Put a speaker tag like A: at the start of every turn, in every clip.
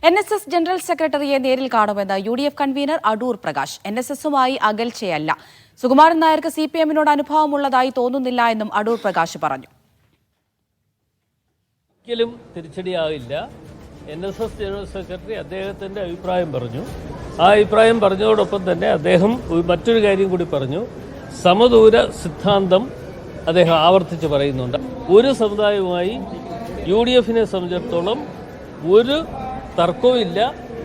A: NSS general സെക്രട്ടറിയെ നേരിൽ കാണുമെന്ന് UDF കൺവീനർ അടൂർ പ്രകാശ്. NSSുമായി അകൽച്ചയല്ല. സുകുമാരൻ നായർക്ക് CPMനോട് അനുഭവമുള്ളതായി തോന്നുന്നില്ല എന്നും അടൂർ പ്രകാശ് പറഞ്ഞു.
B: ഒരിക്കലും തിരിച്ചടിയാവില്ല. NSS ജനറൽ സെക്രട്ടറി അദ്ദേഹത്തിൻ്റെ അഭിപ്രായം പറഞ്ഞു. ആ അഭിപ്രായം പറഞ്ഞതോടൊപ്പം തന്നെ അദ്ദേഹം മറ്റൊരു കാര്യം കൂടി പറഞ്ഞു. സമദൂര സിദ്ധാന്തം അദ്ദേഹം ആവർത്തിച്ച് പറയുന്നുണ്ട്. ഒരു സമുദായവുമായി UDFനെ സംബന്ധിച്ചിടത്തോളം ഒരു തർക്കവുമില്ല,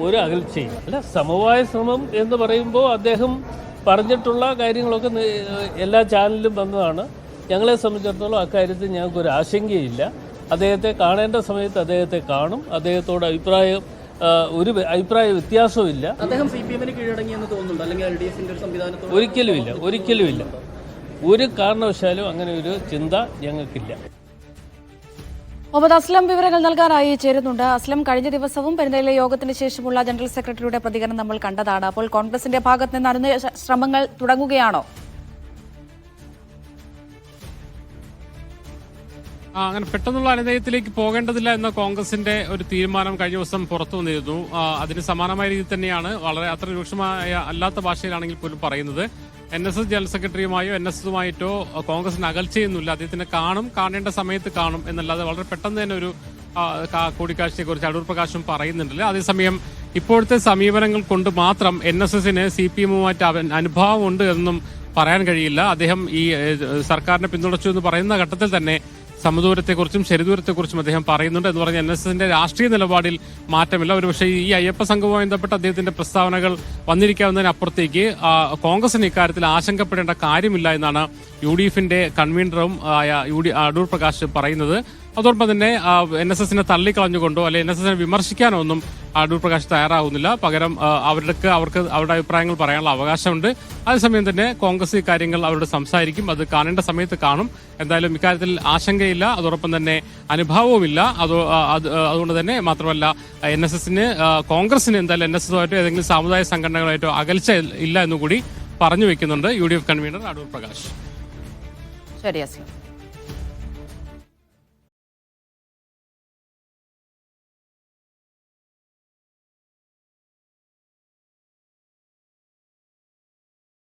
B: ഒരു അകൽച്ചയും അല്ല. സമവായ ശ്രമം എന്ന് പറയുമ്പോൾ അദ്ദേഹം പറഞ്ഞിട്ടുള്ള കാര്യങ്ങളൊക്കെ എല്ലാ ചാനലിലും വന്നതാണ്. ഞങ്ങളെ സംബന്ധിച്ചിടത്തോളം അക്കാര്യത്തിൽ ഞങ്ങൾക്കൊരു ആശങ്കയില്ല. അദ്ദേഹത്തെ കാണേണ്ട സമയത്ത് അദ്ദേഹത്തെ കാണും. അദ്ദേഹത്തോട് ഒരു അഭിപ്രായ വ്യത്യാസവും ഇല്ല.
C: അദ്ദേഹം CPMന് കീഴടങ്ങിയെന്ന് തോന്നുന്നുണ്ട്, അല്ലെങ്കിൽ LDFന്റെ ഒരു സംവിധാനത്തോട്
B: ഒരിക്കലുമില്ല. ഒരു കാരണവശാലും അങ്ങനെ ഒരു ചിന്ത ഞങ്ങൾക്കില്ല.
A: മുഹമ്മദ് അസ്ലം വിവരങ്ങൾ നൽകാനായി ചേരുന്നുണ്ട്. അസ്ലം, കഴിഞ്ഞ ദിവസവും പെരുന്തയിലെ യോഗത്തിന് ശേഷമുള്ള ജനറൽ സെക്രട്ടറിയുടെ പ്രതികരണം നമ്മൾ കണ്ടതാണ്. അപ്പോൾ കോൺഗ്രസിന്റെ ഭാഗത്ത് നിന്ന് അനുനയ ശ്രമങ്ങൾ തുടങ്ങുകയാണോ?
D: അങ്ങനെ പെട്ടെന്നുള്ള അനുനയത്തിലേക്ക് പോകേണ്ടതില്ല എന്ന കോൺഗ്രസിന്റെ ഒരു തീരുമാനം കഴിഞ്ഞ ദിവസം പുറത്തു വന്നിരുന്നു. അതിന് സമാനമായ രീതിയിൽ തന്നെയാണ് വളരെ അത്ര രൂക്ഷമായ അല്ലാത്ത ഭാഷയിലാണെങ്കിൽ പോലും പറയുന്നത്. NSS ജനറൽ സെക്രട്ടറിയുമായോ NSSുമായിട്ടോ കോൺഗ്രസിന് അകൽച്ചയൊന്നുമില്ല. അദ്ദേഹത്തിന് കാണേണ്ട സമയത്ത് കാണും എന്നല്ലാതെ വളരെ പെട്ടെന്ന് തന്നെ ഒരു കൂടിക്കാഴ്ചയെക്കുറിച്ച് അടൂർ പ്രകാശും പറയുന്നുണ്ടല്ലോ. അതേസമയം ഇപ്പോഴത്തെ സമീപനങ്ങൾ കൊണ്ട് മാത്രം NSSന് CPMുമായിട്ട് അനുഭാവമുണ്ട് എന്നും പറയാൻ കഴിയില്ല. അദ്ദേഹം ഈ സർക്കാരിനെ പിന്തുണച്ചു എന്ന് പറയുന്ന ഘട്ടത്തിൽ തന്നെ സമദൂരത്തെക്കുറിച്ചും ശരിദൂരത്തെക്കുറിച്ചും അദ്ദേഹം പറയുന്നുണ്ട്. എന്ന് പറഞ്ഞാൽ NSSന്റെ രാഷ്ട്രീയ നിലപാടിൽ മാറ്റമില്ല. ഒരുപക്ഷെ ഈ അയ്യപ്പ സംഘവുമായി ബന്ധപ്പെട്ട അദ്ദേഹത്തിന്റെ പ്രസ്താവനകൾ വന്നിരിക്കാവുന്നതിനപ്പുറത്തേക്ക് കോൺഗ്രസിന് ഇക്കാര്യത്തിൽ ആശങ്കപ്പെടേണ്ട കാര്യമില്ല എന്നാണ് UDFന്റെ കൺവീനറും അടൂർ പ്രകാശ് പറയുന്നത്. അതോടൊപ്പം തന്നെ NSSനെ തള്ളിക്കളഞ്ഞുകൊണ്ടോ അല്ലെ NSSനെ വിമർശിക്കാനോ ഒന്നും അടൂർ പ്രകാശ് തയ്യാറാവുന്നില്ല. പകരം അവർക്ക് അവരുടെ അഭിപ്രായങ്ങൾ പറയാനുള്ള അവകാശമുണ്ട്. അതേസമയം തന്നെ കോൺഗ്രസ് ഇക്കാര്യങ്ങൾ അവരോട് സംസാരിക്കും. അത് കാണേണ്ട സമയത്ത് കാണും. എന്തായാലും ഇക്കാര്യത്തിൽ ആശങ്കയില്ല, അതോടൊപ്പം തന്നെ അനുഭാവവുമില്ല. അതുകൊണ്ട് തന്നെ മാത്രമല്ല കോൺഗ്രസിന് എന്തായാലും NSSുമായിട്ടോ ഏതെങ്കിലും സാമുദായ സംഘടനകളായിട്ടോ അകൽച്ച ഇല്ല എന്നുകൂടി പറഞ്ഞു വെക്കുന്നുണ്ട് UDF കൺവീനർ അടൂർ പ്രകാശ്.
A: ശരി അസ്ലം.